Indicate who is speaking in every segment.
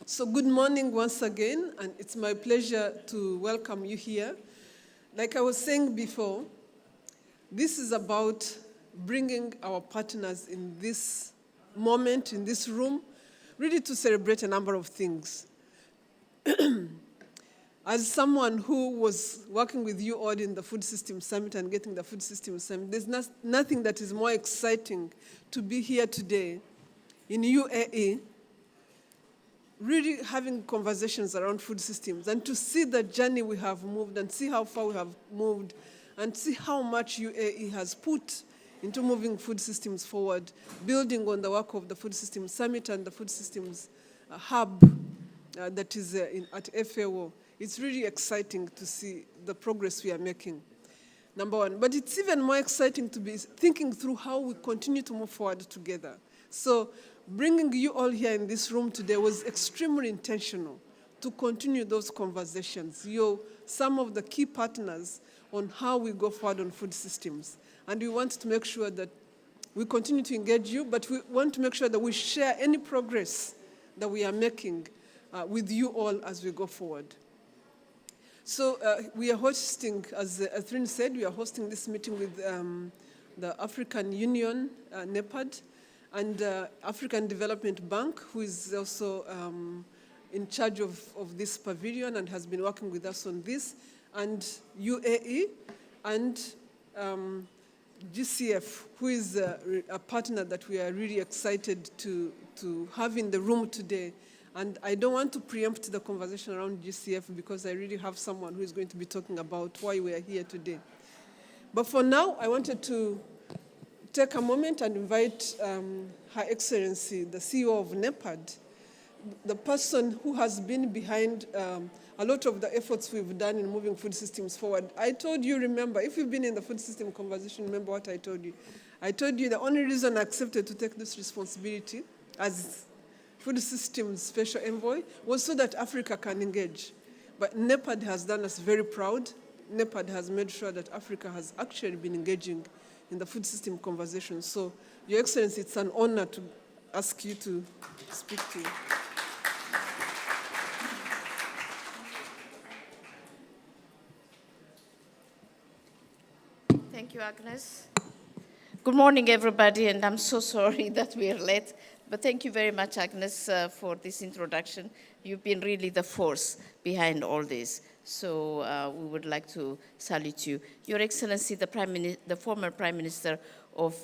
Speaker 1: So good morning once again, and it's my pleasure to welcome you here. Like I was saying before, this is about bringing our partners in this moment, in this room, really to celebrate a number of things. As someone who was working with you all in the Food System Summit and getting the Food System Summit, there's nothing that is more exciting to be here today in UAE, really having conversations around food systems and to see the journey we have moved and see how far we have moved and see how much UAE has put into moving food systems forward, building on the work of the Food Systems Summit and the Food Systems Hub that is at FAO. It's really exciting to see the progress we are making, number one. But it's even more exciting to be thinking through how we continue to move forward together. So bringing you all here in this room today was extremely intentional to continue those conversations. You're some of the key partners on how we go forward on food systems. And we want to make sure that we continue to engage you, but we want to make sure that we share any progress that we are making with you all as we go forward. So we are hosting, as Athrin said, we are hosting this meeting with the African Union, NEPAD, and African Development Bank, who is also in charge of this pavilion and has been working with us on this, and UAE, and GCF, who is a partner that we are really excited to have in the room today. And I don't want to preempt the conversation around GCF because I really have someone who is going to be talking about why we are here today. But for now, I wanted to take a moment and invite Her Excellency, the CEO of NEPAD, the person who has been behind a lot of the efforts we've done in moving food systems forward. I told you, remember, if you've been in the food system conversation, remember what I told you. I told you the only reason I accepted to take this responsibility as Food Systems Special Envoy was so that Africa can engage. But NEPAD has done us very proud. NEPAD has made sure that Africa has actually been engaging in the food system conversation. So, Your Excellency, it's an honor to ask you to speak to you.
Speaker 2: Thank you, Agnes. Good morning, everybody, and I'm so sorry that we are late. But thank you very much, Agnes, for this introduction. You've been really the force behind all this. So we would like to salute you. Your Excellency, the former Prime Minister of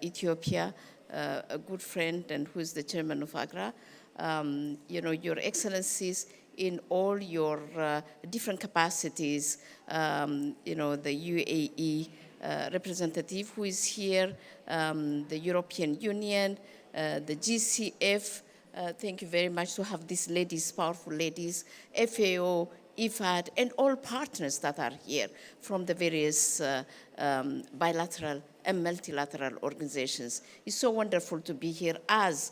Speaker 2: Ethiopia, a good friend and who is the chairman of AGRA, Your Excellencies, in all your different capacities, the UAE representative who is here, the European Union, the GCF, thank you very much to have these ladies, powerful ladies, FAO, IFAD, and all partners that are here from the various bilateral and multilateral organizations. It's so wonderful to be here as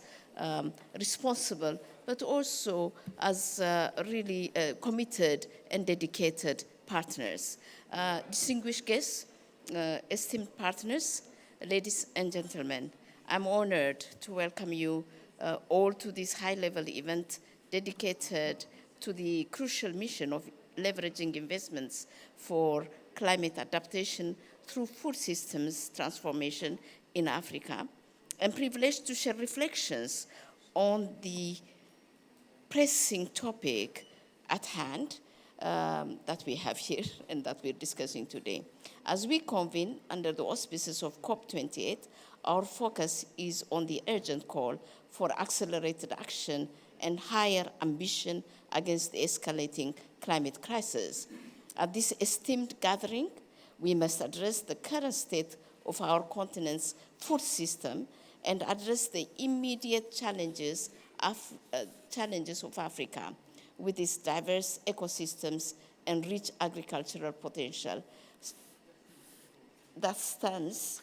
Speaker 2: responsible, but also as really committed and dedicated partners. Distinguished guests, esteemed partners, ladies and gentlemen, I'm honored to welcome you all to this high-level event dedicated to the crucial mission of leveraging investments for climate adaptation through food systems transformation in Africa, and privileged to share reflections on the pressing topic at hand that we have here and that we're discussing today. As we convene under the auspices of COP28, our focus is on the urgent call for accelerated action and higher ambition against the escalating climate crisis. At this esteemed gathering, we must address the current state of our continent's food system and address the immediate challenges of Africa with its diverse ecosystems and rich agricultural potential. That stands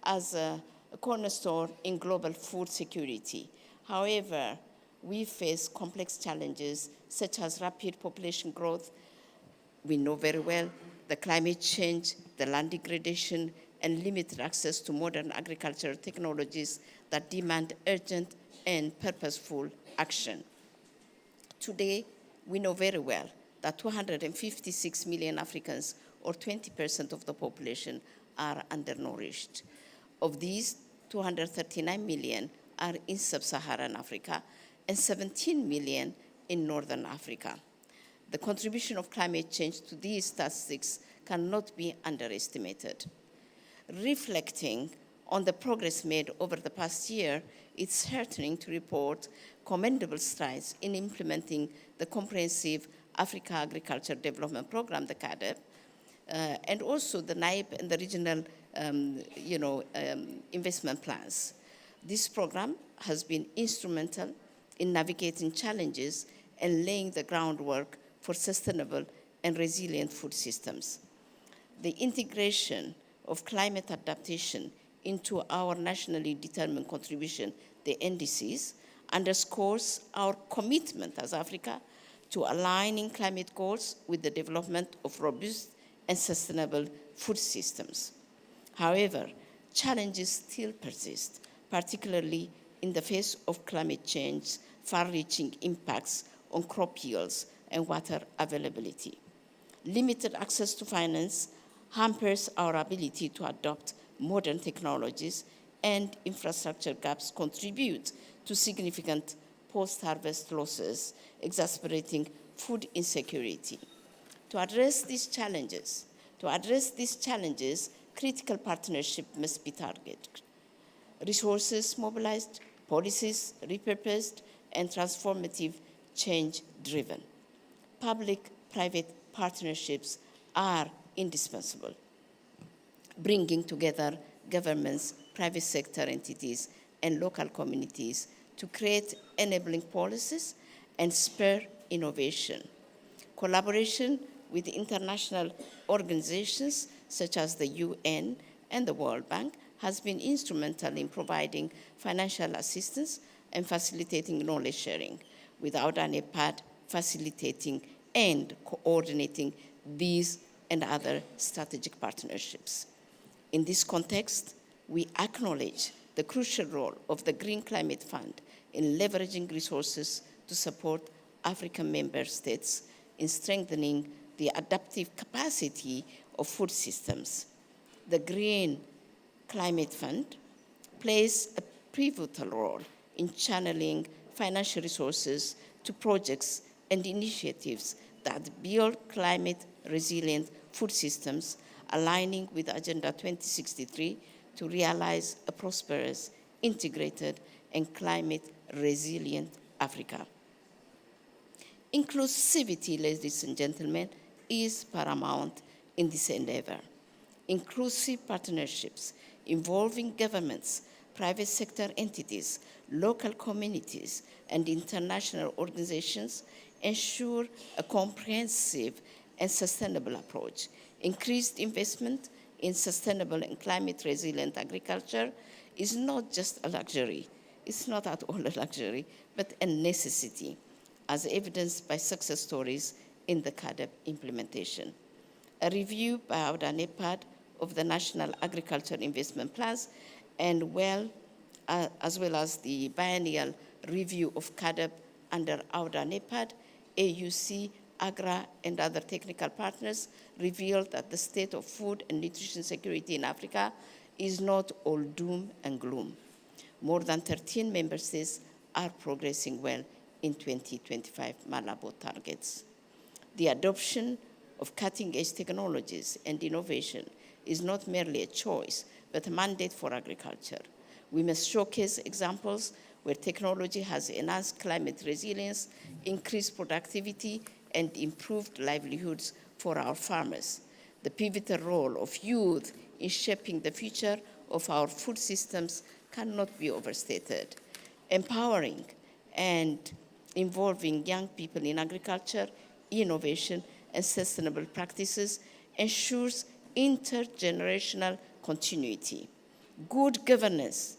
Speaker 2: as a cornerstone in global food security. However, we face complex challenges such as rapid population growth. We know very well the climate change, the land degradation, and limited access to modern agricultural technologies that demand urgent and purposeful action. Today, we know very well that 256 million Africans, or 20% of the population, are undernourished. Of these, 239 million are in sub-Saharan Africa and 17 million in Northern Africa. The contribution of climate change to these statistics cannot be underestimated. Reflecting on the progress made over the past year, it's heartening to report commendable strides in implementing the comprehensive Africa Agriculture Development Program, the CADEP, and also the NAIP and the regional investment plans. This program has been instrumental in navigating challenges and laying the groundwork for sustainable and resilient food systems. The integration of climate adaptation into our nationally determined contribution, the NDCs, underscores our commitment as Africa to aligning climate goals with the development of robust and sustainable food systems. However, challenges still persist, particularly in the face of climate change, far-reaching impacts on crop yields and water availability. Limited access to finance hampers our ability to adopt modern technologies, and infrastructure gaps contribute to significant post-harvest losses, exacerbating food insecurity. To address these challenges, critical partnership must be targeted. Resources mobilized, policies repurposed, and transformative change driven. Public-private partnerships are indispensable, bringing together governments, private sector entities, and local communities to create enabling policies and spur innovation. Collaboration with international organizations such as the UN and the World Bank has been instrumental in providing financial assistance and facilitating knowledge sharing, with AUDA-NEPAD facilitating and coordinating these and other strategic partnerships. In this context, we acknowledge the crucial role of the Green Climate Fund in leveraging resources to support African member states in strengthening the adaptive capacity of food systems. The Green Climate Fund plays a pivotal role in channeling financial resources to projects and initiatives that build climate-resilient food systems, aligning with Agenda 2063 to realize a prosperous, integrated, and climate-resilient Africa. Inclusivity, ladies and gentlemen, is paramount in this endeavor. Inclusive partnerships involving governments, private sector entities, local communities, and international organizations ensure a comprehensive and sustainable approach. Increased investment in sustainable and climate-resilient agriculture is not just a luxury. It's not at all a luxury, but a necessity, as evidenced by success stories in the CADEP implementation. A review by AUDA-NEPAD of the National Agriculture Investment Plans, and as well as the biennial review of CADEP under AUDA-NEPAD, AUC, AGRA, and other technical partners revealed that the state of food and nutrition security in Africa is not all doom and gloom. More than 13 member states are progressing well in 2025 Malabo targets. The adoption of cutting-edge technologies and innovation is not merely a choice, but a mandate for agriculture. We must showcase examples where technology has enhanced climate resilience, increased productivity, and improved livelihoods for our farmers. The pivotal role of youth in shaping the future of our food systems cannot be overstated. Empowering and involving young people in agriculture, innovation, and sustainable practices ensures intergenerational continuity. Good governance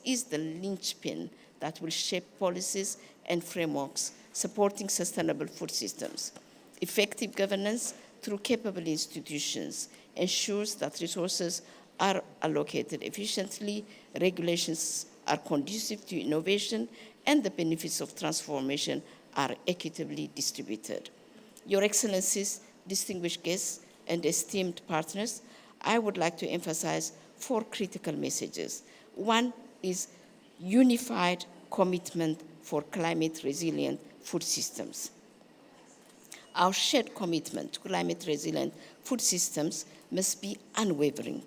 Speaker 2: is the linchpin that will shape policies and frameworks supporting sustainable food systems. Effective governance through capable institutions ensures that resources are allocated efficiently, regulations are conducive to innovation and the benefits of transformation are equitably distributed. Your Excellencies, distinguished guests, and esteemed partners, I would like to emphasize 4 critical messages. One is unified commitment for climate-resilient food systems. Our shared commitment to climate-resilient food systems must be unwavering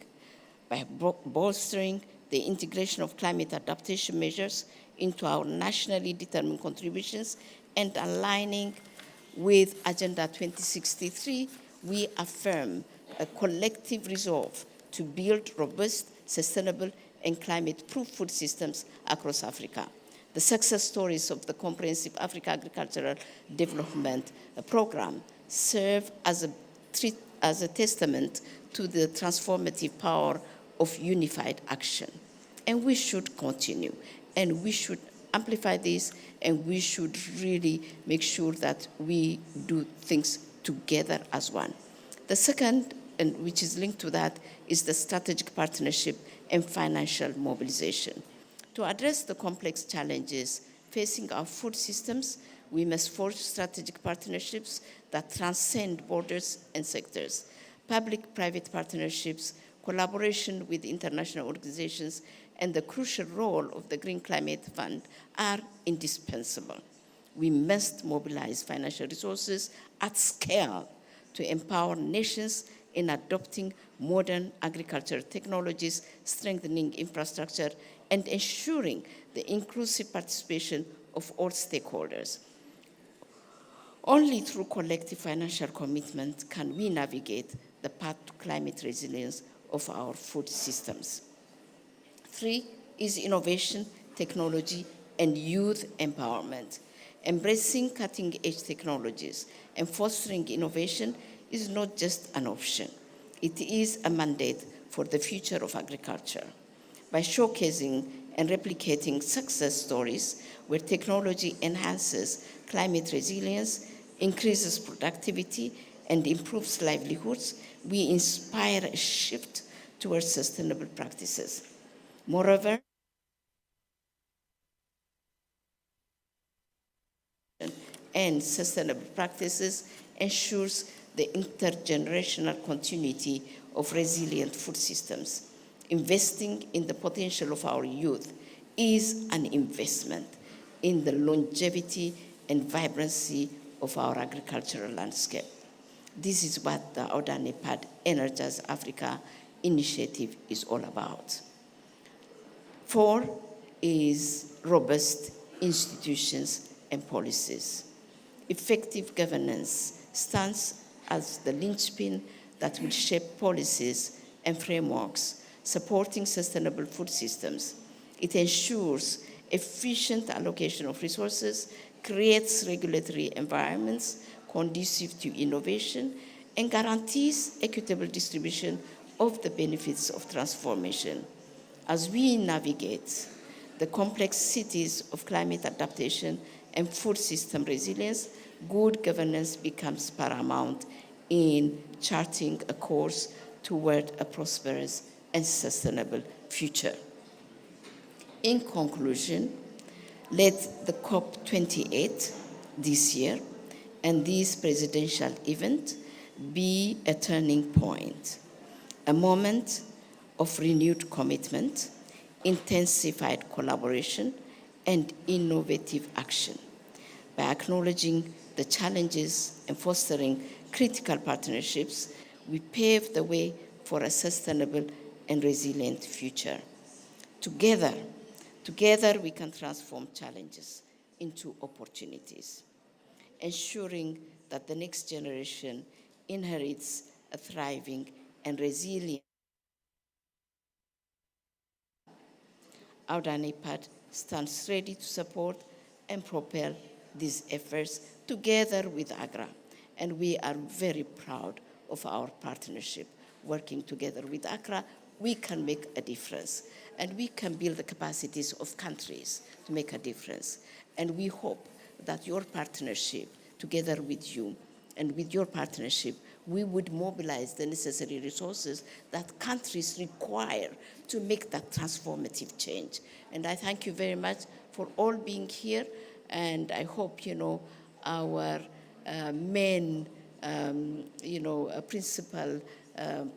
Speaker 2: by bolstering the integration of climate adaptation measures into our nationally determined contributions and aligning with Agenda 2063, we affirm a collective resolve to build robust, sustainable, and climate-proof food systems across Africa. The success stories of the Comprehensive Africa Agricultural Development Program serve as a testament to the transformative power of unified action. And we should continue, and we should amplify this, and we should really make sure that we do things together as one. The second, and which is linked to that, is the strategic partnership and financial mobilization. To address the complex challenges facing our food systems, we must forge strategic partnerships that transcend borders and sectors. Public-private partnerships, collaboration with international organizations, and the crucial role of the Green Climate Fund are indispensable. We must mobilize financial resources at scale to empower nations in adopting modern agricultural technologies, strengthening infrastructure, and ensuring the inclusive participation of all stakeholders. Only through collective financial commitment can we navigate the path to climate resilience of our food systems. 3 is innovation, technology, and youth empowerment. Embracing cutting-edge technologies and fostering innovation is not just an option. It is a mandate for the future of agriculture. By showcasing and replicating success stories where technology enhances climate resilience, increases productivity, and improves livelihoods, we inspire a shift towards sustainable practices. Moreover, and sustainable practices ensures the intergenerational continuity of resilient food systems. Investing in the potential of our youth is an investment in the longevity and vibrancy of our agricultural landscape. This is what the AUDA-NEPAD Energize Africa initiative is all about. 4 is robust institutions and policies. Effective governance stands as the linchpin that will shape policies and frameworks supporting sustainable food systems. It ensures efficient allocation of resources, creates regulatory environments conducive to innovation, and guarantees equitable distribution of the benefits of transformation. As we navigate the complexities of climate adaptation and food system resilience, good governance becomes paramount in charting a course toward a prosperous and sustainable future. In conclusion, let the COP28 this year and this presidential event be a turning point, a moment of renewed commitment, intensified collaboration, and innovative action. By acknowledging the challenges and fostering critical partnerships, we pave the way for a sustainable and resilient future. Together we can transform challenges into opportunities, ensuring that the next generation inherits a thriving and resilient. AUDA-NEPAD stands ready to support and propel these efforts together with AGRA. And we are very proud of our partnership. Working together with AGRA, we can make a difference. And we can build the capacities of countries to make a difference. And we hope that your partnership, together with you, and with your partnership, we would mobilize the necessary resources that countries require to make that transformative change. And I thank you very much for all being here, and I hope, our main, principal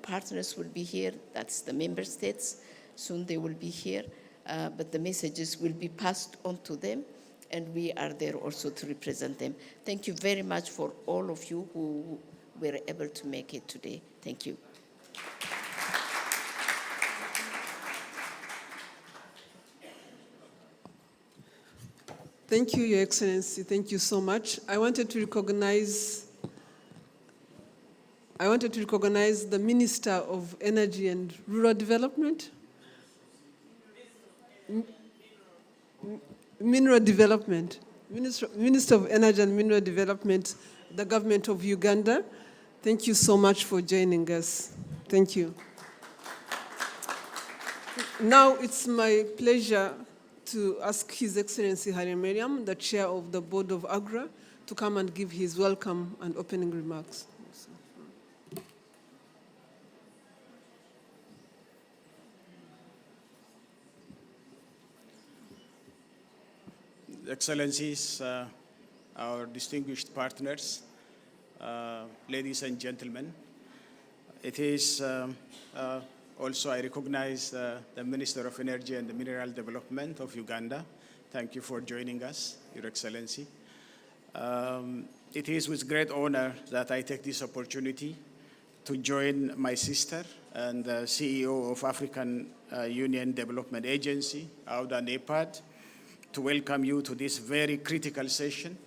Speaker 2: partners will be here. That's the member states. Soon they will be here, but the messages will be passed on to them, and we are there also to represent them. Thank you very much for all of you who were able to make it today. Thank you.
Speaker 1: Thank you, Your Excellency. Thank you so much. I wanted to recognize the Minister of Energy and Rural Development. Mineral Development. Minister of Energy and Mineral Development, the government of Uganda. Thank you so much for joining us. Thank you. Now it's my pleasure to ask His Excellency Hari Mariam, the Chair of the Board of AGRA, to come and give his welcome and opening remarks.
Speaker 3: Excellencies, our distinguished partners, ladies and gentlemen, it is also I recognize the Minister of Energy and Mineral Development of Uganda. Thank you for joining us, Your Excellency. It is with great honor that I take this opportunity to join my sister and the CEO of African Union Development Agency, AUDA-NEPAD, to welcome you to this very critical session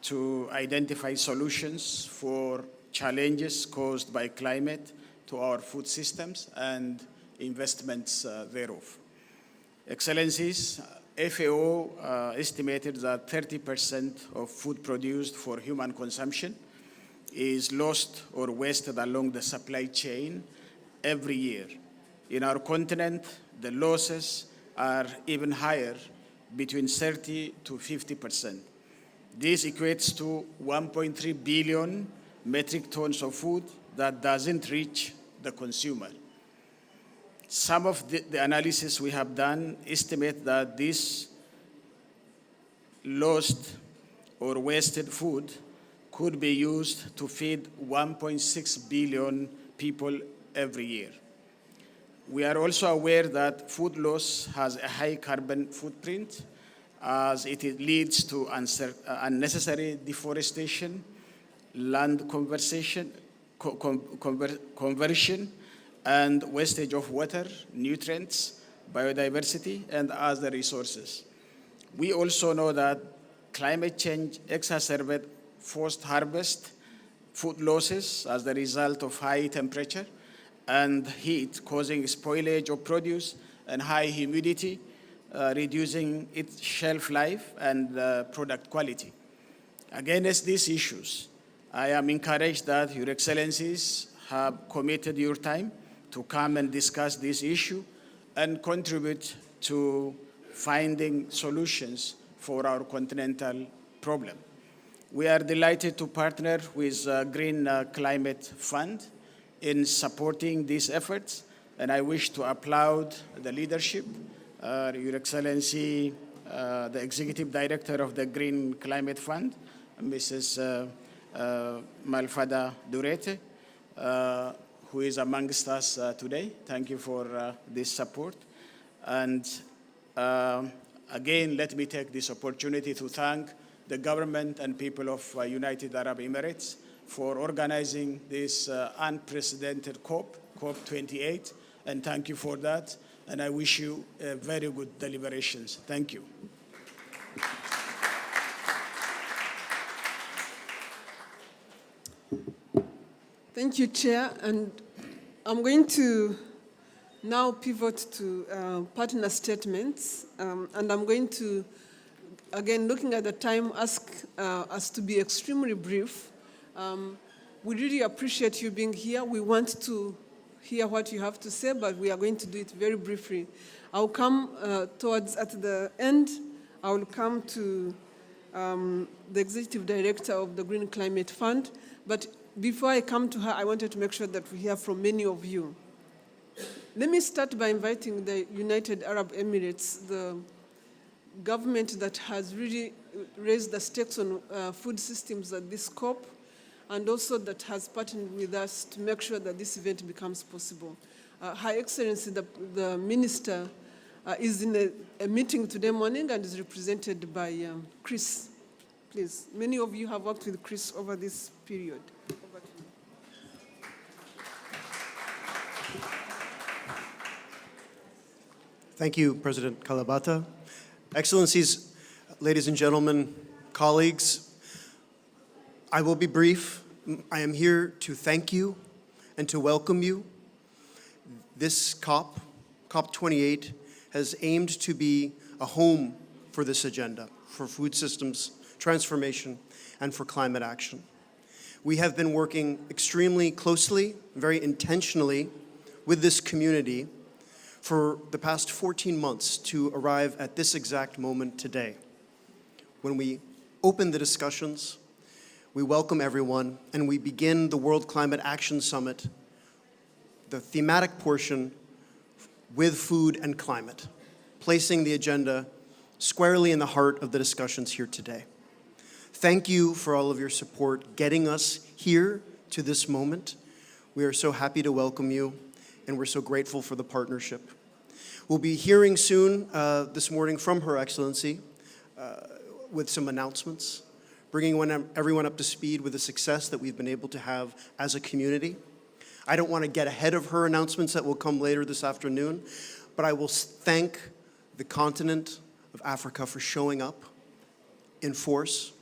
Speaker 3: to identify solutions for challenges caused by climate to our food systems and investments thereof. Excellencies, FAO estimated that 30% of food produced for human consumption is lost or wasted along the supply chain every year. In our continent, the losses are even higher, between 30 to 50%. This equates to 1.3 billion metric tons of food that doesn't reach the consumer. Some of the analysis we have done estimate that this lost or wasted food could be used to feed 1.6 billion people every year. We are also aware that food loss has a high carbon footprint as it leads to unnecessary deforestation, land conversion, and wastage of water, nutrients, biodiversity, and other resources. We also know that climate change exacerbates forced harvest, food losses as the result of high temperature and heat, causing spoilage of produce and high humidity, reducing its shelf life and product quality. Against these issues, I am encouraged that Your Excellencies have committed your time to come and discuss this issue and contribute to finding solutions for our continental problem. We are delighted to partner with Green Climate Fund in supporting these efforts, and I wish to applaud the leadership, Your Excellency, the Executive Director of the Green Climate Fund, Mrs. Malfada Durete, who is amongst us today. Thank you for this support. And again, let me take this opportunity to thank the government and people of United Arab Emirates for organizing this unprecedented COP28, and thank you for that. And I wish you very good deliberations. Thank you.
Speaker 1: Thank you, Chair. And I'm going to now pivot to partner statements. And I'm going to, again, looking at the time, ask us to be extremely brief. We really appreciate you being here. We want to hear what you have to say, but we are going to do it very briefly. I'll come at the end, I will come to the Executive Director of the Green Climate Fund. But before I come to her, I wanted to make sure that we hear from many of you. Let me start by inviting the United Arab Emirates, the government that has really raised the stakes on food systems at this COP, and also that has partnered with us to make sure that this event becomes possible. Her Excellency, the Minister, is in a meeting today morning and is represented by Chris. Please, many of you have worked with Chris over this period. Over to you.
Speaker 4: Thank you, President Kalibata. Excellencies, ladies and gentlemen, colleagues, I will be brief. I am here to thank you and to welcome you. This COP, COP28, has aimed to be a home for this agenda, for food systems transformation, and for climate action. We have been working extremely closely, very intentionally, with this community for the past 14 months to arrive at this exact moment today. When we open the discussions, we welcome everyone, and we begin the World Climate Action Summit, the thematic portion, with food and climate, placing the agenda squarely in the heart of the discussions here today. Thank you for all of your support getting us here to this moment. We are so happy to welcome you, and we're so grateful for the partnership. We'll be hearing soon this morning from Her Excellency with some announcements, bringing everyone up to speed with the success that we've been able to have as a community. I don't want to get ahead of her announcements that will come later this afternoon, but I will thank the continent of Africa for showing up in force,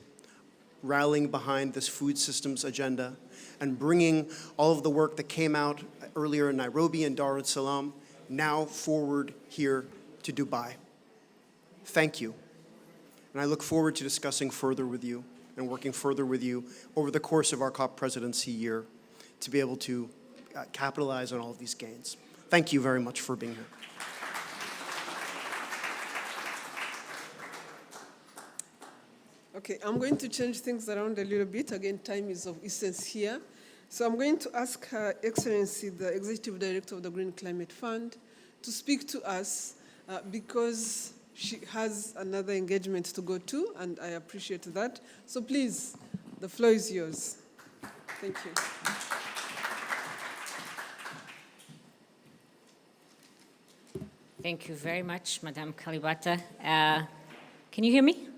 Speaker 4: rallying behind this food systems agenda, and bringing all of the work that came out earlier in Nairobi and Dar es Salaam now forward here to Dubai. Thank you. And I look forward to discussing further with you and working further with you over the course of our COP presidency year to be able to capitalize on all of these gains. Thank you very much for being here.
Speaker 1: Okay, I'm going to change things around a little bit. Again, time is of essence here. So I'm going to ask Her Excellency, the Executive Director of the Green Climate Fund, to speak to us because she has another engagement to go to, and I appreciate that. So please, the floor is yours. Thank you.
Speaker 5: Thank you very much, Madam Kalibata. Can you hear me?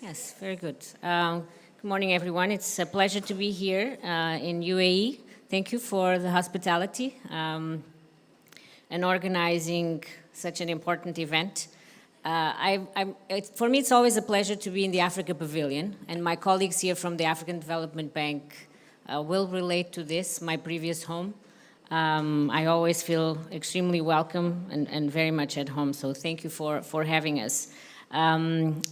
Speaker 5: Yes, very good. Good morning, everyone. It's a pleasure to be here in UAE. Thank you for the hospitality and organizing such an important event. For me, it's always a pleasure to be in the Africa Pavilion, and my colleagues here from the African Development Bank will relate to this, my previous home. I always feel extremely welcome and very much at home, so thank you for having us.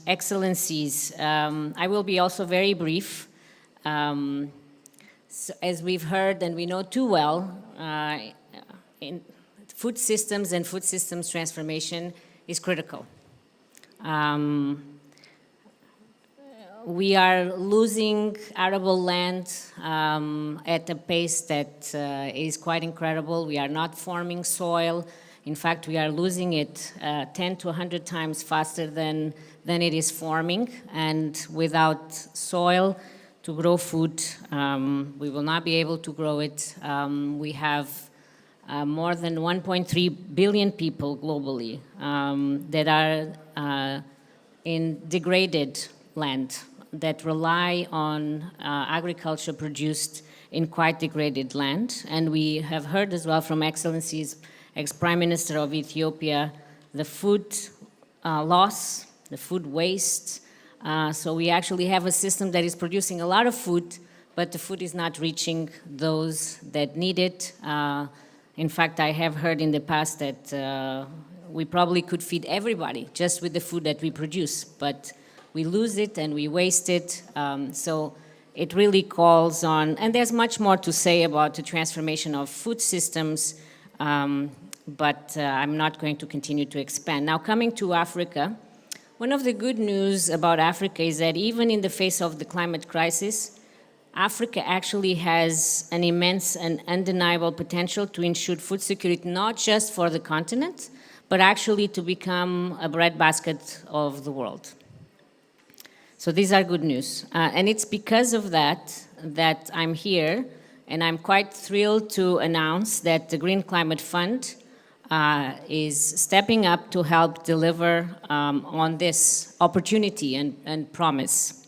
Speaker 5: Excellencies, I will be also very brief. So as we've heard and we know too well, in food systems and food systems transformation is critical. We are losing arable land at a pace that is quite incredible. We are not forming soil. In fact, we are losing it 10 to 100 times faster than it is forming. And without soil to grow food, we will not be able to grow it. We have more than 1.3 billion people globally that are in degraded land, that rely on agriculture produced in quite degraded land. And we have heard as well from Excellencies, ex-Prime Minister of Ethiopia, the food loss, the food waste. So we actually have a system that is producing a lot of food, but the food is not reaching those that need it. In fact, I have heard in the past that we probably could feed everybody just with the food that we produce, but we lose it and we waste it. So it really calls on, and there's much more to say about the transformation of food systems, but I'm not going to continue to expand. Now, coming to Africa, one of the good news about Africa is that even in the face of the climate crisis, Africa actually has an immense and undeniable potential to ensure food security, not just for the continent, but actually to become a breadbasket of the world. So these are good news. And it's because of that I'm here, and I'm quite thrilled to announce that the Green Climate Fund is stepping up to help deliver on this opportunity and promise.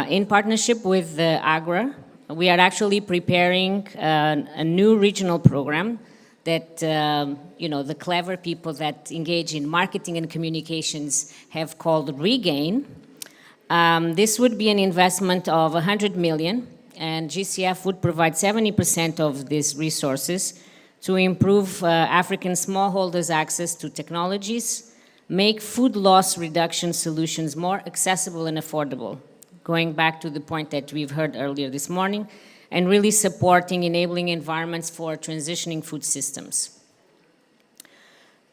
Speaker 5: In partnership with AGRA, we are actually preparing a new regional program that the clever people that engage in marketing and communications have called Regain. This would be an investment of 100 million, and GCF would provide 70% of these resources to improve African smallholders' access to technologies, make food loss reduction solutions more accessible and affordable, going back to the point that we've heard earlier this morning, and really supporting enabling environments for transitioning food systems.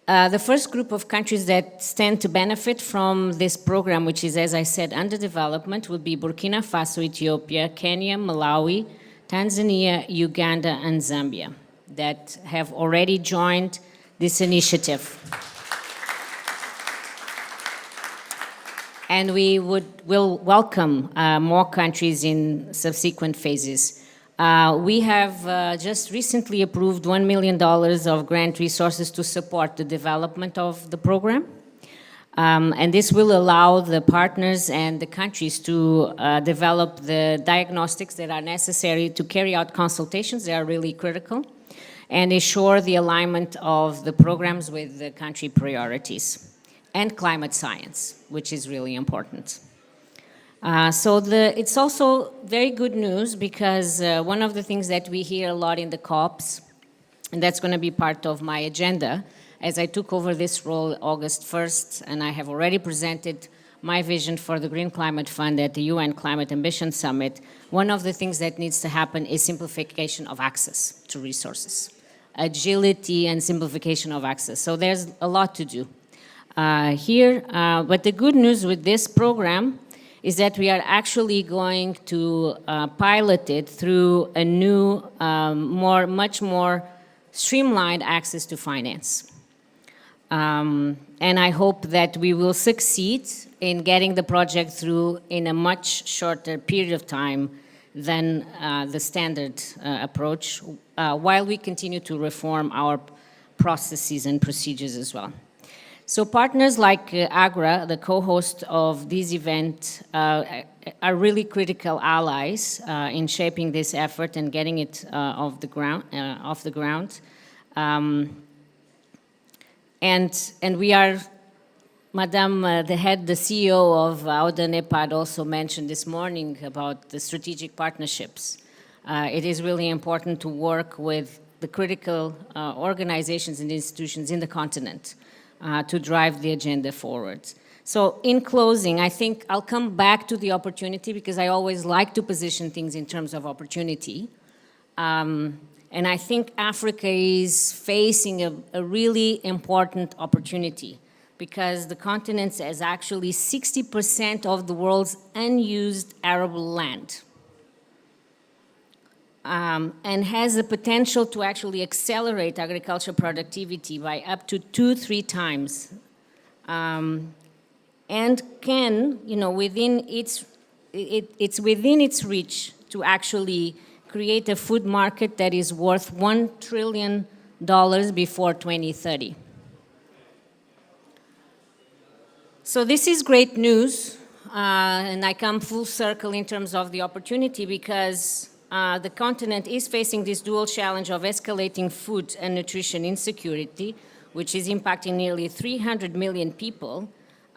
Speaker 5: The first group of countries that stand to benefit from this program, which is, as I said, under development, will be Burkina Faso, Ethiopia, Kenya, Malawi, Tanzania, Uganda, and Zambia, that have already joined this initiative. And we will welcome more countries in subsequent phases. We have just recently approved $1 million of grant resources to support the development of the program. And this will allow the partners and the countries to develop the diagnostics that are necessary to carry out consultations. They are really critical, and ensure the alignment of the programs with the country priorities. And climate science, which is really important. It's also very good news because one of the things that we hear a lot in the COPs, and that's going to be part of my agenda, as I took over this role August 1st, and I have already presented my vision for the Green Climate Fund at the UN Climate Ambition Summit, one of the things that needs to happen is simplification of access to resources, agility and simplification of access. So there's a lot to do. But the good news with this program is that we are actually going to pilot it through a new, much more streamlined access to finance. And I hope that we will succeed in getting the project through in a much shorter period of time than the standard approach, while we continue to reform our processes and procedures as well. So partners like AGRA, the co-host of this event, are really critical allies in shaping this effort and getting it off the ground. And we are, Madame, the CEO of AUDA-NEPAD also mentioned this morning about the strategic partnerships. It is really important to work with the critical organizations and institutions in the continent to drive the agenda forward. So in closing, I think I'll come back to the opportunity because I always like to position things in terms of opportunity. And I think Africa is facing a really important opportunity because the continent has actually 60% of the world's unused arable land. And has the potential to actually accelerate agricultural productivity by up to 2-3 times. And can, it's within its reach to actually create a food market that is worth $1 trillion before 2030. So this is great news, and I come full circle in terms of the opportunity because the continent is facing this dual challenge of escalating food and nutrition insecurity, which is impacting nearly 300 million people,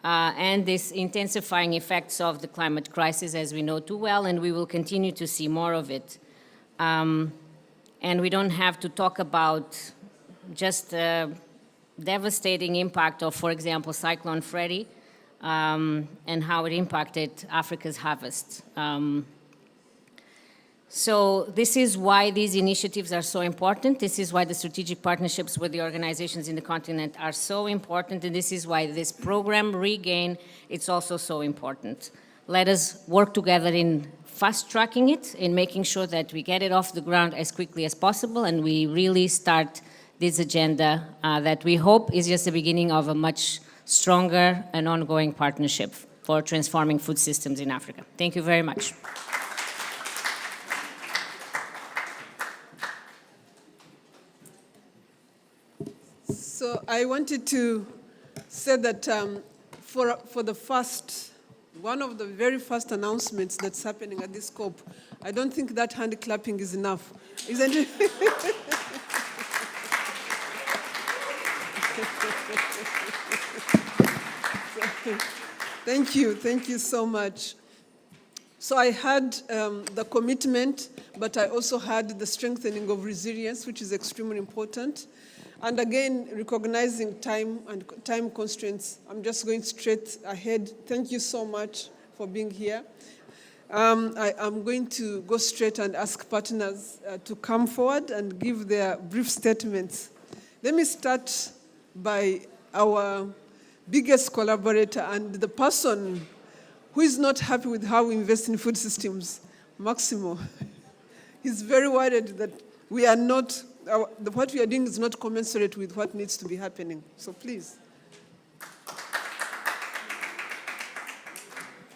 Speaker 5: and this intensifying effects of the climate crisis, as we know too well, and we will continue to see more of it. And we don't have to talk about just the devastating impact of, for example, Cyclone Freddy, and how it impacted Africa's harvest. So this is why these initiatives are so important. This is why the strategic partnerships with the organizations in the continent are so important. And this is why this program, Regain, it's also so important. Let us work together in fast-tracking it and making sure that we get it off the ground as quickly as possible, and we really start this agenda that we hope is just the beginning of a much stronger and ongoing partnership for transforming food systems in Africa. Thank you very much.
Speaker 1: So I wanted to say that for the first, one of the very first announcements that's happening at this COP, I don't think that hand clapping is enough, isn't it? Thank you so much. So I had the commitment, but I also had the strengthening of resilience, which is extremely important. And again, recognizing time and time constraints, I'm just going straight ahead. Thank you so much for being here. I'm going to go straight and ask partners to come forward and give their brief statements. Let me start by our biggest collaborator and the person who is not happy with how we invest in food systems, Maximo. He's very worried that we are not, what we are doing is not commensurate with what needs to be happening. So please.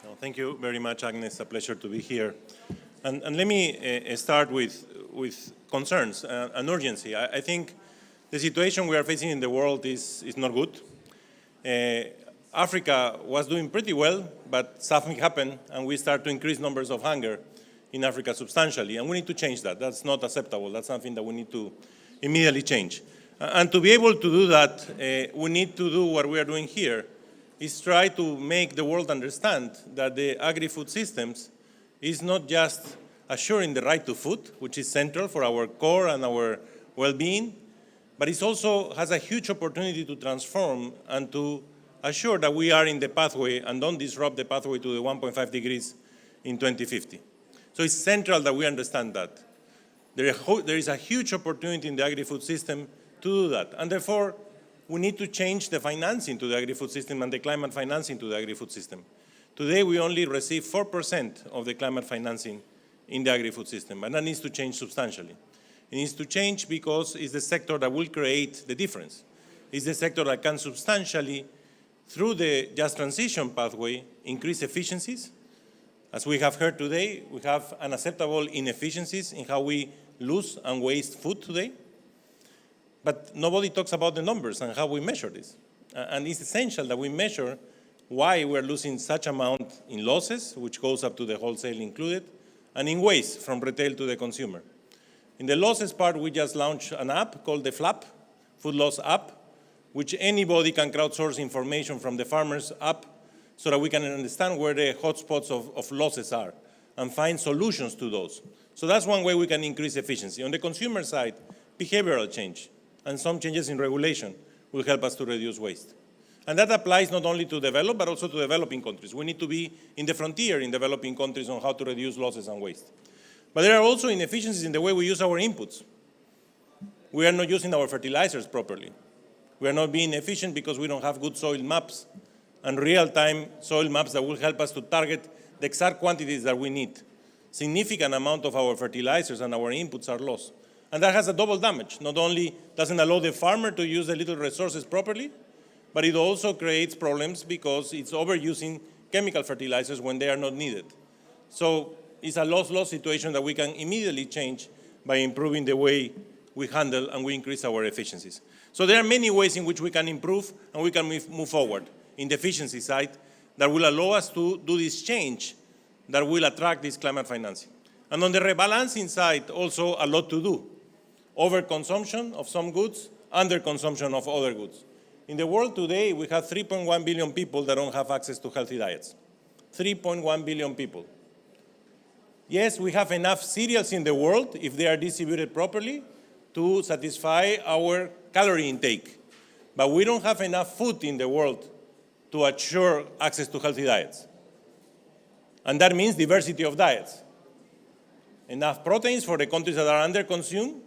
Speaker 6: Well, thank you very much, Agnes. A pleasure to be here. And let me start with concerns and urgency. I think the situation we are facing in the world is not good. Africa was doing pretty well, but something happened, and we start to increase numbers of hunger in Africa substantially, and we need to change that. That's not acceptable. That's something that we need to immediately change. And to be able to do that, we need to do what we are doing here, is try to make the world understand that the agri-food systems is not just assuring the right to food, which is central for our core and our well-being, but it also has a huge opportunity to transform and to assure that we are in the pathway and don't disrupt the pathway to the 1.5 degrees in 2050. So it's central that we understand that. There is a huge opportunity in the agri-food system to do that. And therefore, we need to change the financing to the agri-food system and the climate financing to the agri-food system. Today, we only receive 4% of the climate financing in the agri-food system, and that needs to change substantially. It needs to change because it's the sector that will create the difference. It's the sector that can substantially, through the just transition pathway, increase efficiencies. As we have heard today, we have unacceptable inefficiencies in how we lose and waste food today. But nobody talks about the numbers and how we measure this. And it's essential that we measure why we're losing such amount in losses, which goes up to the wholesale included, and in waste from retail to the consumer. In the losses part, we just launched an app called the FLAP, Food Loss App, which anybody can crowdsource information from the farmers app so that we can understand where the hotspots of losses are and find solutions to those. So that's one way we can increase efficiency. On the consumer side, behavioral change and some changes in regulation will help us to reduce waste. And that applies not only to developed, but also to developing countries. We need to be in the frontier in developing countries on how to reduce losses and waste. But there are also inefficiencies in the way we use our inputs. We are not using our fertilizers properly. We are not being efficient because we don't have good soil maps and real-time soil maps that will help us to target the exact quantities that we need. Significant amount of our fertilizers and our inputs are lost. And that has a double damage. Not only doesn't allow the farmer to use the little resources properly, but it also creates problems because it's overusing chemical fertilizers when they are not needed. So it's a loss-loss situation that we can immediately change by improving the way we handle and we increase our efficiencies. So there are many ways in which we can improve and we can move forward in the efficiency side that will allow us to do this change that will attract this climate financing. And on the rebalancing side, also a lot to do. Overconsumption of some goods, underconsumption of other goods. In the world today, we have 3.1 billion people that don't have access to healthy diets. 3.1 billion people. Yes, we have enough cereals in the world, if they are distributed properly, to satisfy our calorie intake. But we don't have enough food in the world to assure access to healthy diets. And that means diversity of diets. Enough proteins for the countries that are under-consumed,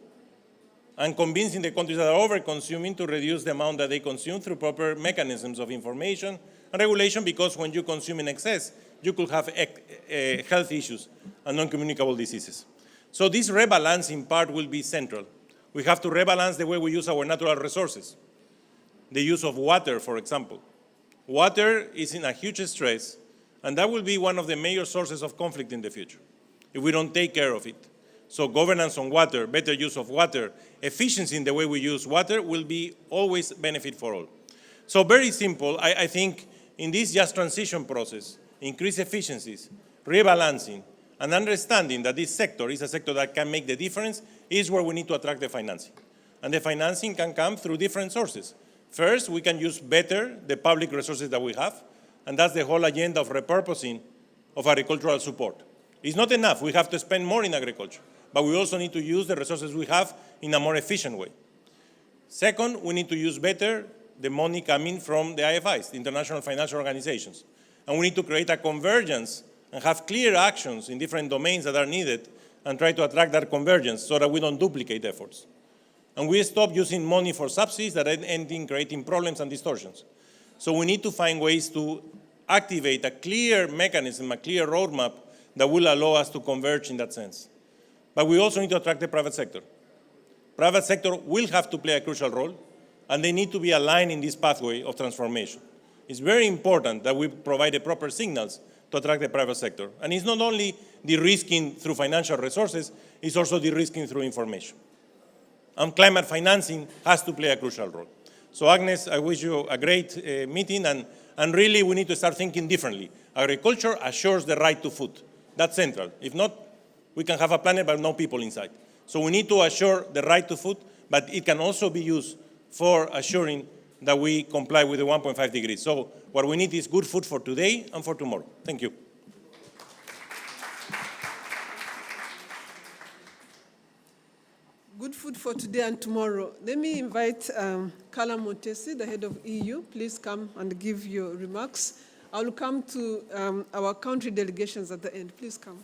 Speaker 6: and convincing the countries that are over-consuming to reduce the amount that they consume through proper mechanisms of information and regulation, because when you consume in excess, you could have health issues and non-communicable diseases. So this rebalancing part will be central. We have to rebalance the way we use our natural resources. The use of water, for example. Water is in a huge stress, and that will be one of the major sources of conflict in the future if we don't take care of it. So governance on water, better use of water, efficiency in the way we use water will be always benefit for all. So very simple, I think in this just transition process, increase efficiencies, rebalancing, and understanding that this sector is a sector that can make the difference is where we need to attract the financing. And the financing can come through different sources. First, we can use better the public resources that we have, and that's the whole agenda of repurposing of agricultural support. It's not enough, we have to spend more in agriculture, but we also need to use the resources we have in a more efficient way. Second, we need to use better the money coming from the IFIs, the international financial organizations. And we need to create a convergence and have clear actions in different domains that are needed and try to attract that convergence so that we don't duplicate efforts. And we stop using money for subsidies that end in creating problems and distortions. So we need to find ways to activate a clear mechanism, a clear roadmap that will allow us to converge in that sense. But we also need to attract the private sector. Private sector will have to play a crucial role, and they need to be aligned in this pathway of transformation. It's very important that we provide the proper signals to attract the private sector. And it's not only de-risking through financial resources, it's also de-risking through information. And climate financing has to play a crucial role. So Agnes, I wish you a great meeting, and really we need to start thinking differently. Agriculture assures the right to food. That's central. If not, we can have a planet but no people inside. So we need to assure the right to food, but it can also be used for assuring that we comply with the 1.5 degrees. So what we need is good food for today and for tomorrow. Thank you.
Speaker 1: Good food for today and tomorrow. Let me invite Carla Montesi, the head of EU. Please come and give your remarks. I will come to our country delegations at the end. Please come.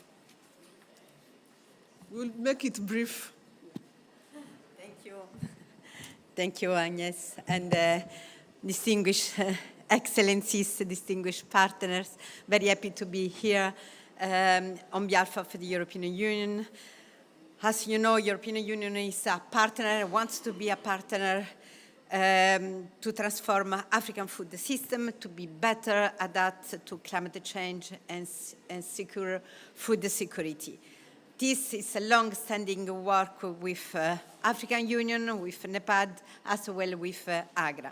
Speaker 1: We'll make it brief.
Speaker 7: Thank you. Thank you, Agnes, and distinguished excellencies, distinguished partners. Very happy to be here on behalf of the European Union. As you know, European Union is a partner, wants to be a partner to transform African food system, to be better adapt to climate change and secure food security. This is a long-standing work with African Union, with NEPAD, as well with AGRA.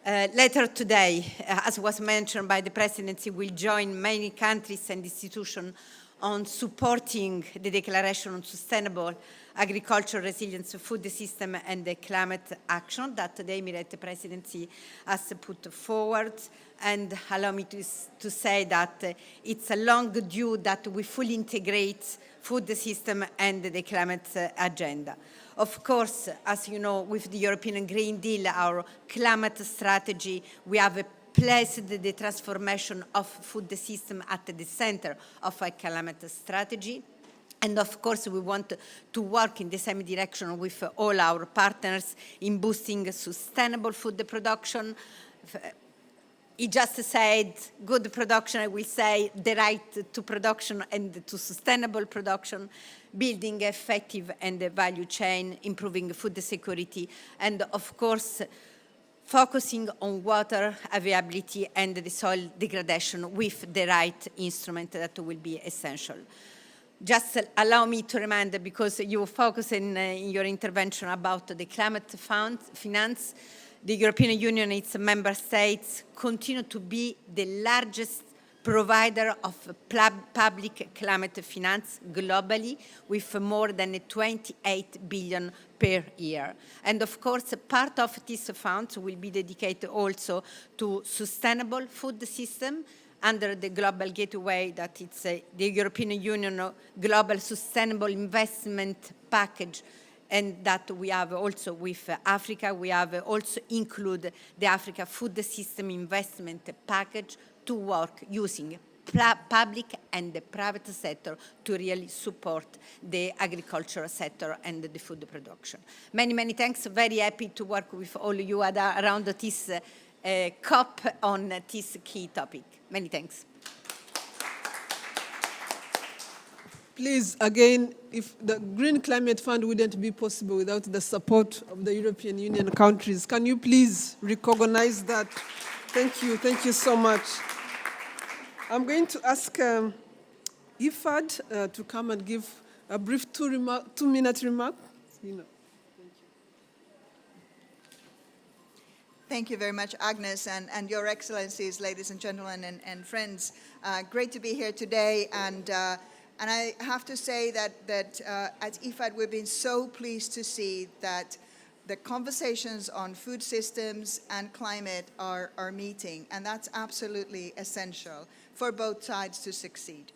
Speaker 7: Later today, as was mentioned by the presidency, we'll join many countries and institutions on supporting the Declaration on Sustainable Agricultural Resilience Food System and the Climate Action that the Emirate Presidency has put forward. And allow me to say that it's a long due that we fully integrate food system and the climate agenda. Of course, as you know, with the European Green Deal, our climate strategy, we have placed the transformation of food system at the center of our climate strategy. And of course, we want to work in the same direction with all our partners in boosting sustainable food production. He just said good production, I will say the right to production and to sustainable production, building effective and value chain, improving food security, and of course, focusing on water availability and the soil degradation with the right instrument that will be essential. Just allow me to remind, because you focus in your intervention about the climate finance, the European Union, its member states, continue to be the largest provider of public climate finance globally, with more than 28 billion per year. And of course, part of these funds will be dedicated also to sustainable food system under the Global Gateway, that it's the European Union Global Sustainable Investment Package, and that we have also with Africa. We have also included the Africa Food System Investment Package to work using public and the private sector to really support the agricultural sector and the food production. Many, many thanks. Very happy to work with all you around this COP on this key topic. Many thanks.
Speaker 1: Please, again, if the Green Climate Fund wouldn't be possible without the support of the European Union countries, can you please recognize that? Thank you so much. I'm going to ask IFAD to come and give a brief two-minute remark.
Speaker 8: Thank you very much, Agnes, and Your Excellencies, ladies and gentlemen, and friends. Great to be here today, and I have to say that at IFAD we've been so pleased to see that the conversations on food systems and climate are meeting, and that's absolutely essential for both sides to succeed.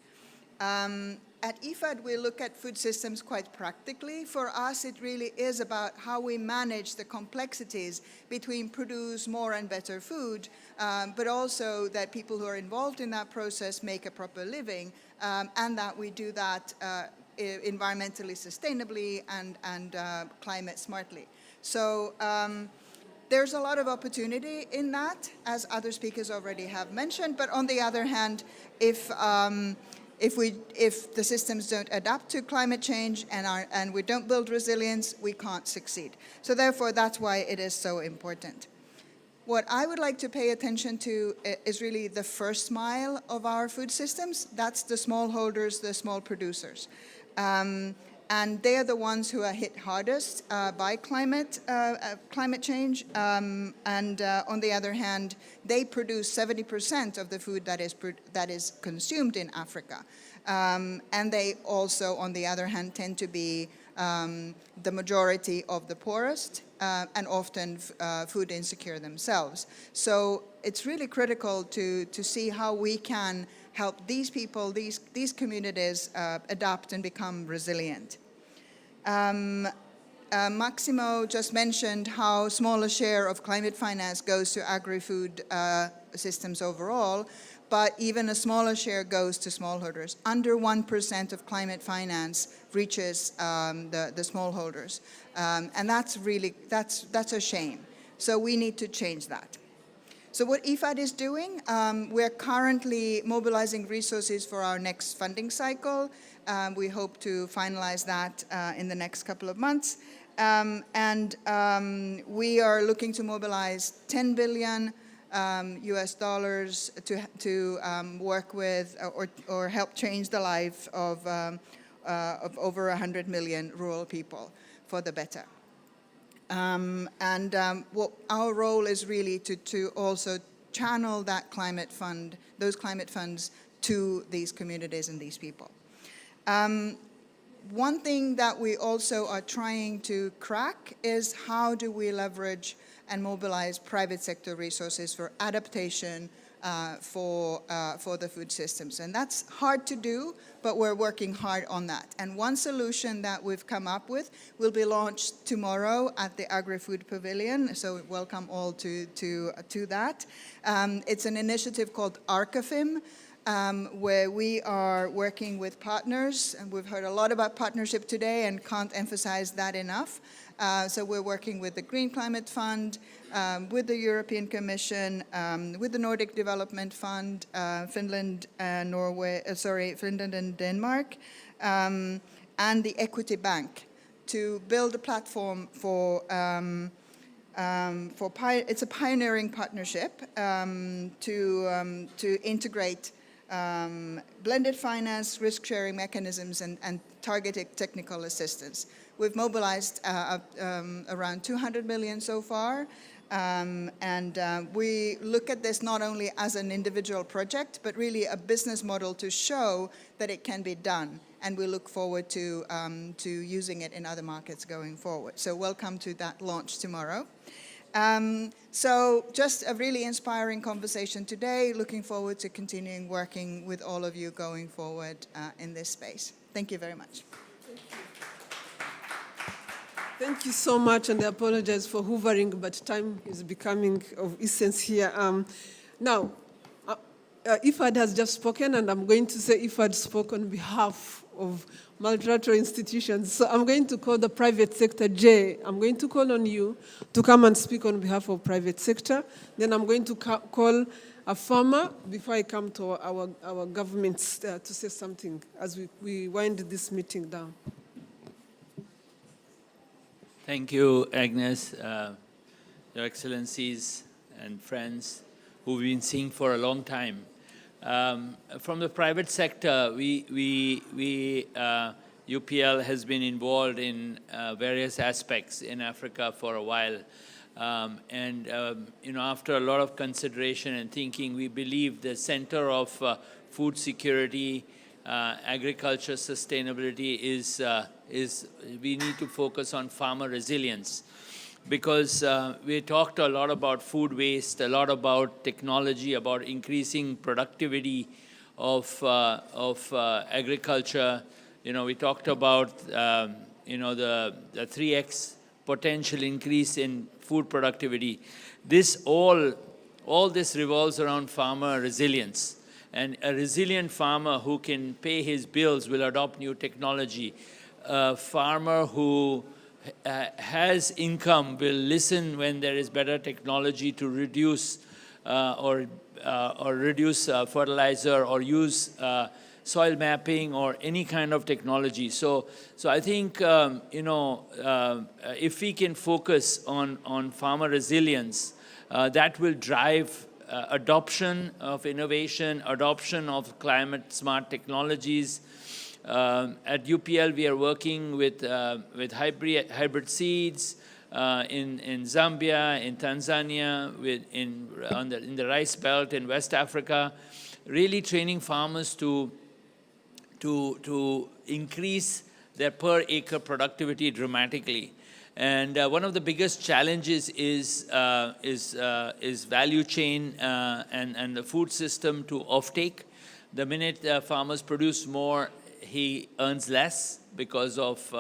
Speaker 8: At IFAD, we look at food systems quite practically. For us, it really is about how we manage the complexities between produce more and better food, but also that people who are involved in that process make a proper living, and that we do that environmentally sustainably and climate smartly. So there's a lot of opportunity in that, as other speakers already have mentioned, but on the other hand, if the systems don't adapt to climate change and we don't build resilience, we can't succeed. So therefore, that's why it is so important. What I would like to pay attention to is really the first mile of our food systems. That's the smallholders, the small producers. And they are the ones who are hit hardest by climate change. And on the other hand, they produce 70% of the food that is consumed in Africa. And they also, on the other hand, tend to be the majority of the poorest and often food insecure themselves. So it's really critical to see how we can help these people, these communities adapt and become resilient. Maximo just mentioned how small a share of climate finance goes to agri-food systems overall, but even a smaller share goes to smallholders. Under 1% of climate finance reaches the smallholders. And that's really, that's a shame. So we need to change that. So what IFAD is doing, we're currently mobilizing resources for our next funding cycle. We hope to finalize that in the next couple of months. We are looking to mobilize 10 billion US dollars to work with or help change the life of over 100 million rural people for the better. What our role is really to also channel that climate fund, those climate funds to these communities and these people. One thing that we also are trying to crack is how do we leverage and mobilize private sector resources for adaptation for the food systems. And that's hard to do, but we're working hard on that. And one solution that we've come up with will be launched tomorrow at the Agri-Food Pavilion, so welcome all to that. It's an initiative called ARCAFIM, where we are working with partners, and we've heard a lot about partnership today and can't emphasize that enough. So we're working with the Green Climate Fund, with the European Commission, with the Nordic Development Fund, Finland and Denmark, and the Equity Bank to build a platform for it's a pioneering partnership to integrate blended finance, risk-sharing mechanisms, and targeted technical assistance. We've mobilized around 200 million so far, we look at this not only as an individual project, but really a business model to show that it can be done. And we look forward to using it in other markets going forward. So welcome to that launch tomorrow. So just a really inspiring conversation today. Looking forward to continuing working with all of you going forward in this space. Thank you very much.
Speaker 1: Thank you so much, and I apologize for hoovering, but time is becoming of essence here. Now, IFAD has just spoken, and I'm going to say IFAD spoke on behalf of multilateral institutions. So I'm going to call the private sector. Jay, I'm going to call on you to come and speak on behalf of private sector. Then I'm going to call a farmer before I come to our governments to say something as we wind this meeting down.
Speaker 9: Thank you, Agnes, Your Excellencies and friends who we've been seeing for a long time. From the private sector, UPL has been involved in various aspects in Africa for a while. After a lot of consideration and thinking, we believe the center of food security, agriculture sustainability is we need to focus on farmer resilience. Because we talked a lot about food waste, a lot about technology, about increasing productivity of agriculture. We talked about the 3x potential increase in food productivity. All this revolves around farmer resilience. And a resilient farmer who can pay his bills will adopt new technology. A farmer who has income will listen when there is better technology to reduce fertilizer or use soil mapping or any kind of technology. So I think if we can focus on farmer resilience, that will drive adoption of innovation, adoption of climate smart technologies. At UPL, we are working with hybrid seeds in Zambia, in Tanzania, in the rice belt in West Africa, really training farmers to increase their per acre productivity dramatically. And one of the biggest challenges is value chain and the food system to offtake. The minute farmers produce more, he earns less because of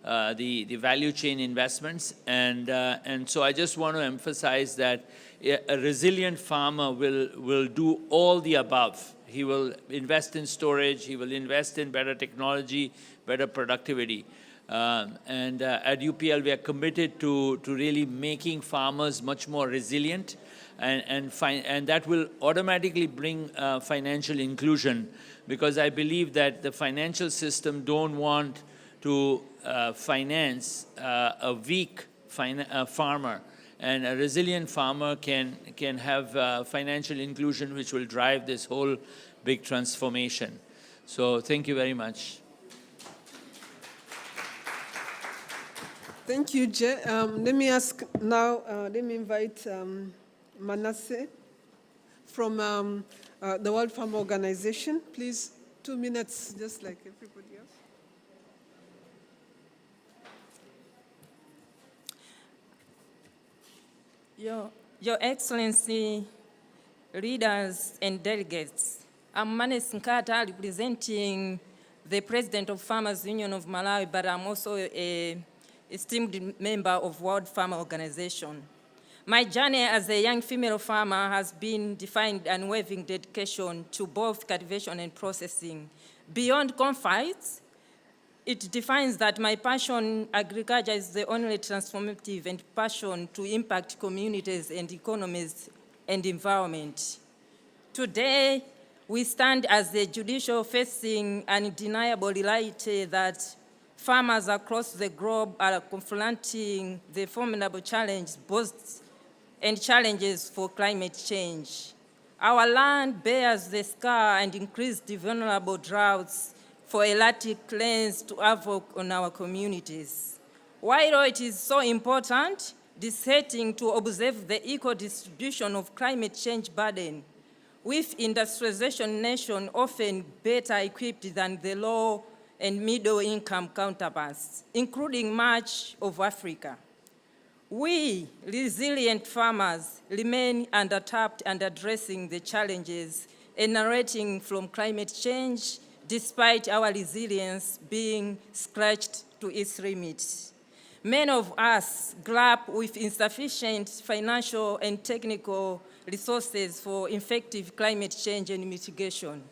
Speaker 9: the value chain investments. And so I just want to emphasize that a resilient farmer will do all the above. He will invest in storage, he will invest in better technology, better productivity. And at UPL, we are committed to really making farmers much more resilient, and that will automatically bring financial inclusion, because I believe that the financial system don't want to finance a weak farmer. And a resilient farmer can have financial inclusion, which will drive this whole big transformation. So thank you very much.
Speaker 1: Thank you, Jay. Let me ask now, let me invite Manasseh from the World Farm Organization. Please, 2 minutes, just like everybody else.
Speaker 10: Your Excellency, leaders and delegates, I'm Manes Nkata, representing the President of Farmers Union of Malawi, but I'm also an esteemed member of World Farm Organization. My journey as a young female farmer has been defined unwavering dedication to both cultivation and processing. Beyond confines, it defines that my passion, agriculture, is the only transformative and passion to impact communities and economies and environment. Today, we stand as the judicial facing an undeniable reality that farmers across the globe are confronting the formidable challenge, both and challenges for climate change. Our land bears the scar and increased vulnerable droughts for erratic rains to havoc on our communities. While it is so important, disheartening to observe the equal distribution of climate change burden, with industrialization nations often better equipped than the low and middle-income counterparts, including much of Africa. We, resilient farmers, remain undertapped and addressing the challenges emanating from climate change, despite our resilience being scratched to its limits. Many of us grapple with insufficient financial and technical resources for effective climate change and mitigation.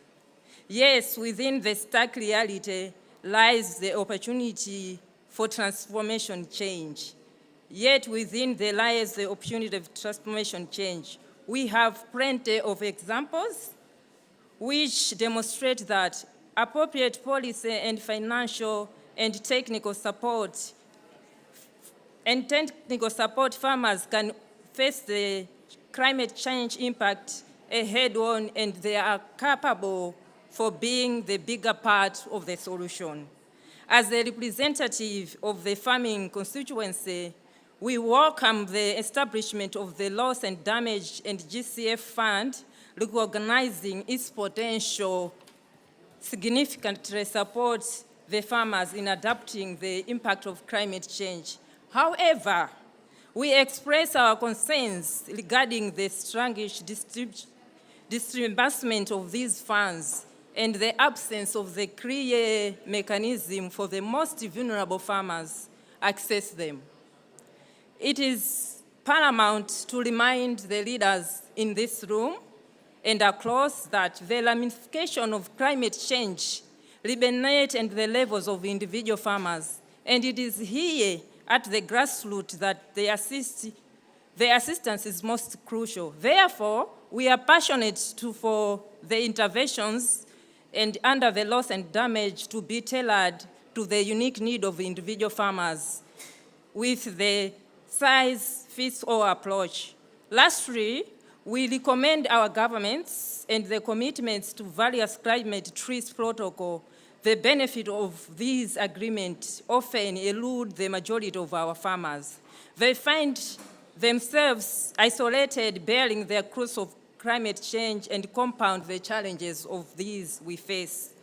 Speaker 10: Yes, within the stark reality lies the opportunity for transformation change. Yet within there lies the opportunity of transformation change. We have plenty of examples which demonstrate that appropriate policy and financial and technical support farmers can face the climate change impact head-on, and they are capable for being the bigger part of the solution. As a representative of the farming constituency, we welcome the establishment of the Loss and Damage and GCF Fund, recognizing its potential significantly supports the farmers in adapting the impact of climate change. However, we express our concerns regarding the sluggish disbursement of these funds and the absence of the clear mechanism for the most vulnerable farmers access them. It is paramount to remind the leaders in this room and across that the ramification of climate change reverberates at the levels of individual farmers, and it is here at the grassroots that the assistance is most crucial. Therefore, we are passionate for the interventions and under the loss and damage to be tailored to the unique need of individual farmers with the size-fits-all approach. Lastly, we recommend our governments and the commitments to various climate treaty protocol. The benefit of these agreements often elude the majority of our farmers. They find themselves isolated, bearing the cross of climate change and compound the challenges of these we face.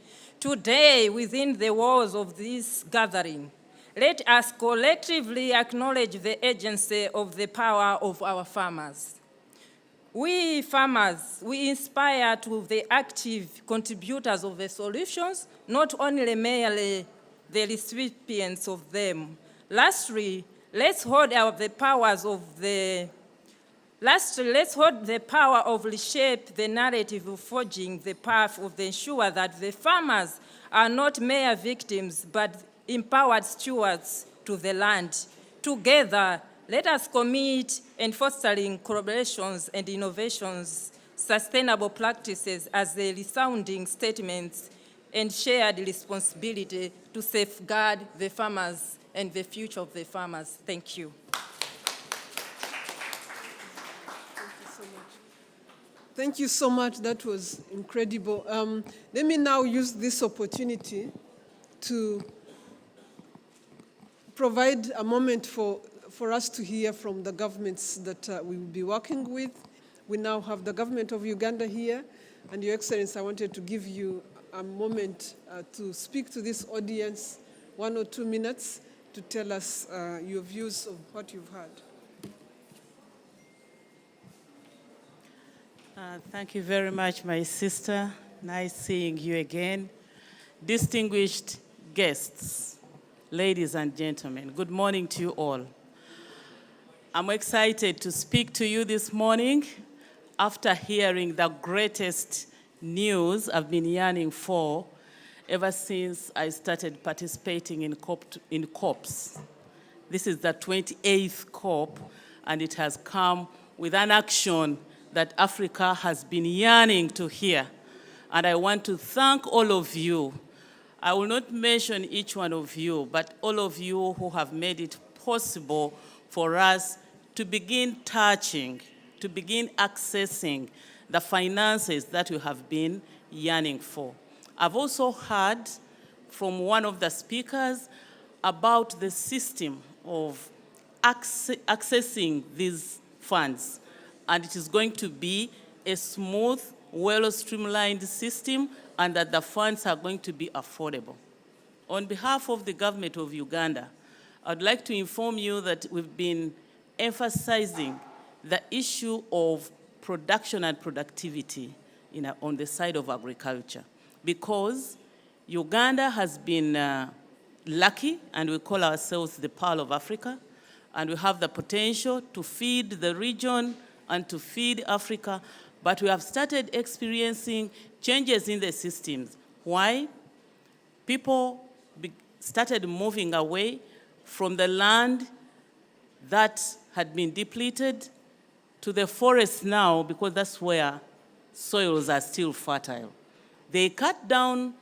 Speaker 10: Today, within the walls of this gathering, let us collectively acknowledge the agency of the power of our farmers. We farmers, we inspire to the active contributors of the solutions, not only merely the recipients of them. Lastly, let's hold the power of reshape the narrative of forging the path of the ensure that the farmers are not mere victims, but empowered stewards to the land. Together, let us commit in fostering collaborations and innovations, sustainable practices as the resounding statements and shared responsibility to safeguard the farmers and the future of the farmers. Thank you.
Speaker 1: Thank you so much. That was incredible. Let me now use this opportunity to provide a moment for us to hear from the governments that we will be working with. We now have the government of Uganda here, and Your Excellency, I wanted to give you a moment to speak to this audience, 1 or 2 minutes, to tell us your views of what you've heard.
Speaker 11: Thank you very much, my sister. Nice seeing you again. Distinguished guests, ladies and gentlemen, good morning to you all. I'm excited to speak to you this morning after hearing the greatest news I've been yearning for ever since I started participating in COPs. This is the 28th COP, and it has come with an action that Africa has been yearning to hear. And I want to thank all of you. I will not mention each one of you, but all of you who have made it possible for us to begin touching, to begin accessing the finances that we have been yearning for. I've also heard from one of the speakers about the system of accessing these funds. And it is going to be a smooth, well-streamlined system, and that the funds are going to be affordable. On behalf of the government of Uganda, I'd like to inform you that we've been emphasizing the issue of production and productivity on the side of agriculture, because Uganda has been lucky, and we call ourselves the Pearl of Africa, and we have the potential to feed the region and to feed Africa, but we have started experiencing changes in the systems. Why? People started moving away from the land that had been depleted to the forests now, because that's where soils are still fertile. They cut down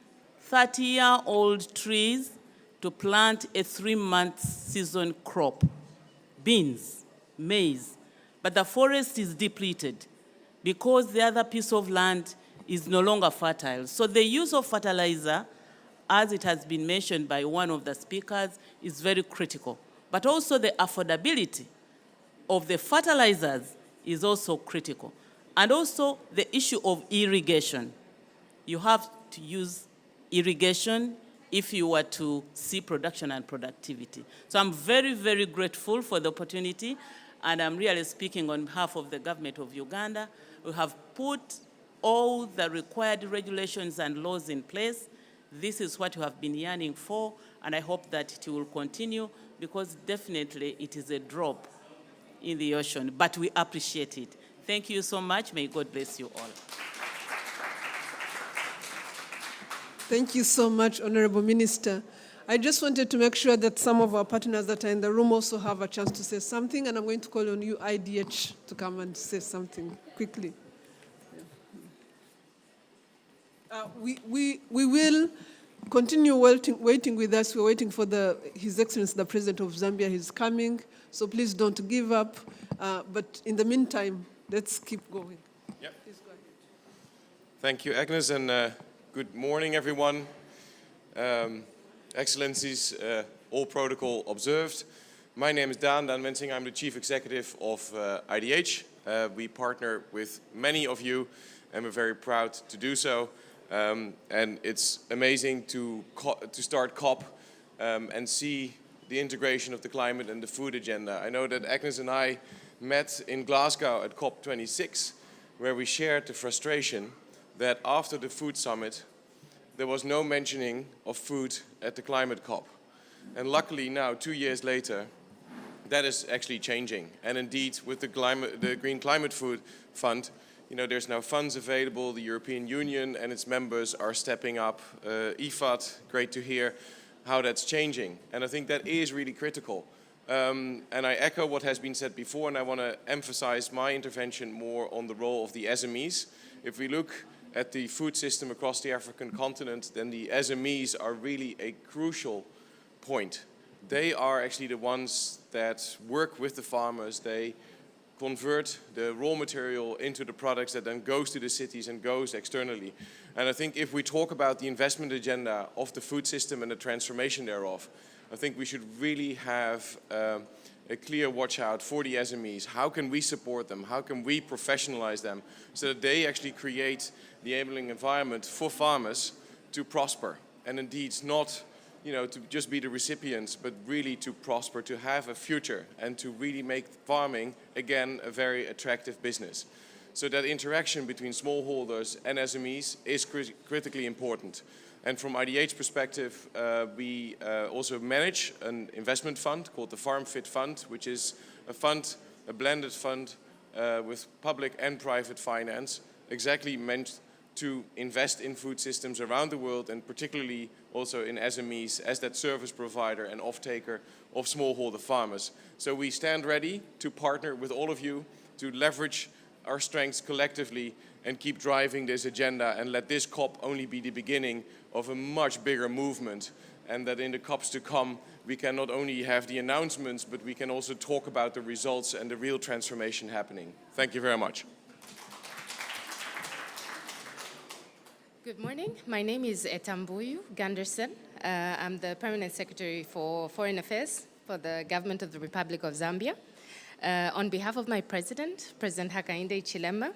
Speaker 11: 30-year-old trees to plant a 3-month season crop, beans, maize. But the forest is depleted because the other piece of land is no longer fertile. So the use of fertilizer, as it has been mentioned by one of the speakers, is very critical. But also the affordability of the fertilizers is also critical. And also the issue of irrigation. You have to use irrigation if you were to see production and productivity. So I'm very, very grateful for the opportunity, and I'm really speaking on behalf of the government of Uganda. We have put all the required regulations and laws in place. This is what we have been yearning for, and I hope that it will continue, because definitely it is a drop in the ocean, but we appreciate it. Thank you so much. May God bless you all.
Speaker 1: Thank you so much, Honorable Minister. I just wanted to make sure that some of our partners that are in the room also have a chance to say something, and I'm going to call on you, IDH, to come and say something quickly. We will continue waiting with us. We're waiting for His Excellency, the President of Zambia. He's coming, so please don't give up. But in the meantime, let's keep going.
Speaker 12: Yep.
Speaker 1: Please go ahead.
Speaker 12: Thank you, Agnes, and good morning, everyone. Excellencies, all protocol observed. My name is Daan Wensing. I'm the Chief Executive of IDH. We partner with many of you, and we're very proud to do so. And it's amazing to start COP and see the integration of the climate and the food agenda. I know that Agnes and I met in Glasgow at COP26, where we shared the frustration that after the food summit, there was no mentioning of food at the climate COP. And luckily now, 2 years later, that is actually changing. And indeed, with the Green Climate Food Fund, you know, there's now funds available. The European Union and its members are stepping up. IFAD, great to hear how that's changing. And I think that is really critical. And I echo what has been said before, and I want to emphasize my intervention more on the role of the SMEs. If we look at the food system across the African continent, then the SMEs are really a crucial point. They are actually the ones that work with the farmers. They convert the raw material into the products that then goes to the cities and goes externally. And I think if we talk about the investment agenda of the food system and the transformation thereof, I think we should really have a clear watch out for the SMEs. How can we support them? How can we professionalize them so that they actually create the enabling environment for farmers to prosper? And indeed, not, you know, to just be the recipients, but really to prosper, to have a future, and to really make farming, again, a very attractive business. So that interaction between smallholders and SMEs is critically important. And from IDH perspective, we also manage an investment fund called the Farm Fit Fund, which is a fund, a blended fund with public and private finance, exactly meant to invest in food systems around the world, and particularly also in SMEs as that service provider and off-taker of smallholder farmers. So we stand ready to partner with all of you to leverage our strengths collectively and keep driving this agenda, and let this COP only be the beginning of a much bigger movement, and that in the COPs to come we can not only have the announcements, but we can also talk about the results and the real transformation happening. Thank you very much.
Speaker 13: Good morning. My name is Etambuyu Ganderson. I'm the Permanent Secretary for Foreign Affairs for the Government of the Republic of Zambia. On behalf of my President, President Hakainde Hichilema,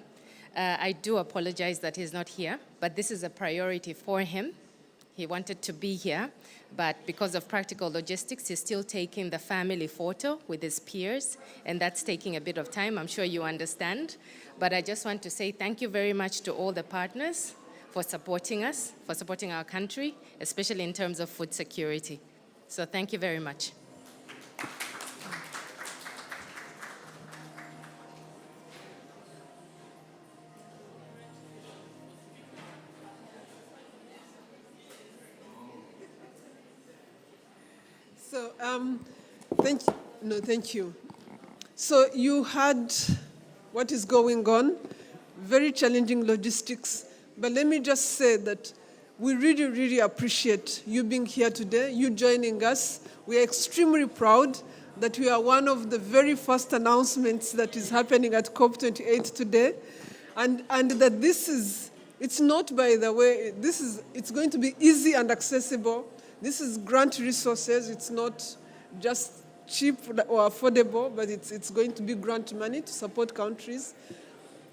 Speaker 13: I do apologize that he's not here, but this is a priority for him. He wanted to be here, but because of practical logistics, he's still taking the family photo with his peers, and that's taking a bit of time. I'm sure you understand. But I just want to say thank you very much to all the partners for supporting us, for supporting our country, especially in terms of food security. So thank you very much.
Speaker 1: So, thank you. So you had what is going on, very challenging logistics, but let me just say that we really, really appreciate you being here today, you joining us. We are extremely proud that we are one of the very first announcements that is happening at COP28 today, and that this is, it's not, by the way, it's going to be easy and accessible. This is grant resources, it's not just cheap or affordable, but it's going to be grant money to support countries.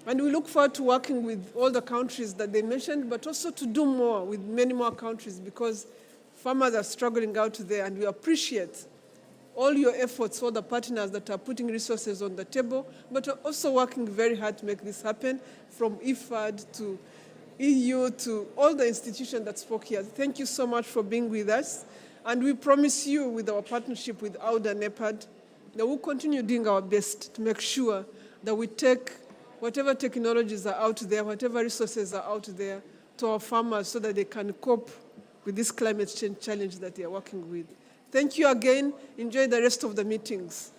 Speaker 1: And we look forward to working with all the countries that they mentioned, but also to do more with many more countries, because farmers are struggling out there, and we appreciate all your efforts, all the partners that are putting resources on the table, but are also working very hard to make this happen, from IFAD to EU to all the institutions that spoke here. Thank you so much for being with us. And we promise you, with our partnership with AUDA-NEPAD, that we'll continue doing our best to make sure that we take whatever technologies are out there, whatever resources are out there, to our farmers so that they can cope with this climate change challenge that they are working with. Thank you again. Enjoy the rest of the meetings.